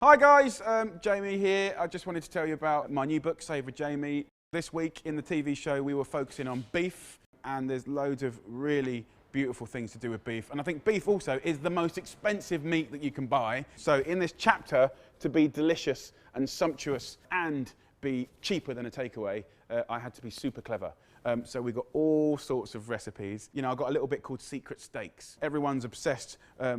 Hi guys, Jamie here. I just wanted to tell you about my new book, Save with Jamie. This week in the TV show we were focusing on beef, and there's loads of really beautiful things to do with beef. And I think beef also is the most expensive meat that you can buy. So in this chapter, to be delicious and sumptuous and be cheaper than a takeaway, I had to be super clever. So we've got all sorts of recipes. You know, I've got a little bit called secret steaks. Everyone's obsessed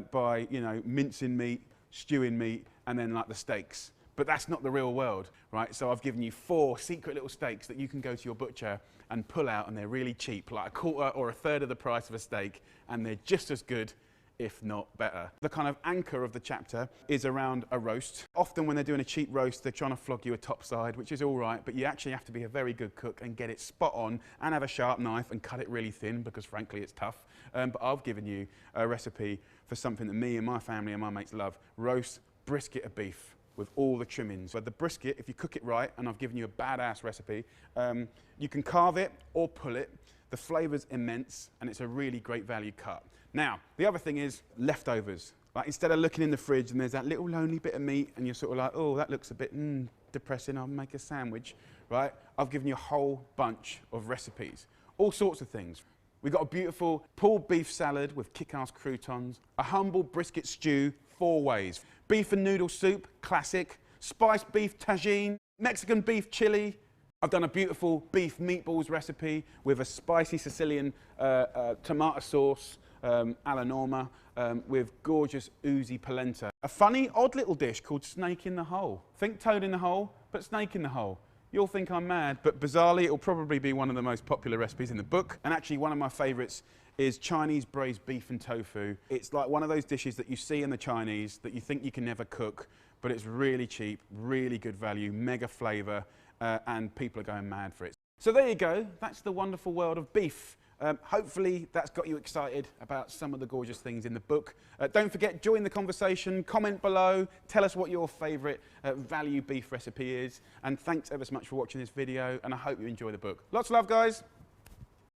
by, you know, mincing meat, stewing meat, and then like the steaks. But that's not the real world, right? So I've given you 4 secret little steaks that you can go to your butcher and pull out, and they're really cheap, like a quarter or a third of the price of a steak, and they're just as good, if not better. The kind of anchor of the chapter is around a roast. Often when they're doing a cheap roast, they're trying to flog you a top side, which is all right, but you actually have to be a very good cook and get it spot on and have a sharp knife and cut it really thin, because frankly it's tough. But I've given you a recipe for something that me and my family and my mates love: roast brisket of beef with all the trimmings. But the brisket, if you cook it right, and I've given you a badass recipe, you can carve it or pull it. The flavour's immense, and it's a really great value cut. Now, the other thing is leftovers. Like, instead of looking in the fridge and there's that little lonely bit of meat and you're sort of like, oh, that looks a bit depressing, I'll make a sandwich, right? I've given you a whole bunch of recipes, all sorts of things. We've got a beautiful pulled beef salad with kick-ass croutons, a humble brisket stew, 4 ways. Beef and noodle soup, classic. Spiced beef tagine, Mexican beef chili. I've done a beautiful beef meatballs recipe with a spicy Sicilian tomato sauce, alla norma, with gorgeous oozy polenta. A funny, odd little dish called snake in the hole. Think toad in the hole, but snake in the hole. You'll think I'm mad, but bizarrely, it'll probably be one of the most popular recipes in the book. And actually, one of my favorites is Chinese braised beef and tofu. It's like one of those dishes that you see in the Chinese that you think you can never cook, but it's really cheap, really good value, mega flavor, and people are going mad for it. So there you go. That's the wonderful world of beef. Hopefully that's got you excited about some of the gorgeous things in the book. Don't forget, join the conversation, comment below, tell us what your favourite value beef recipe is, and thanks ever so much for watching this video, and I hope you enjoy the book. Lots of love, guys.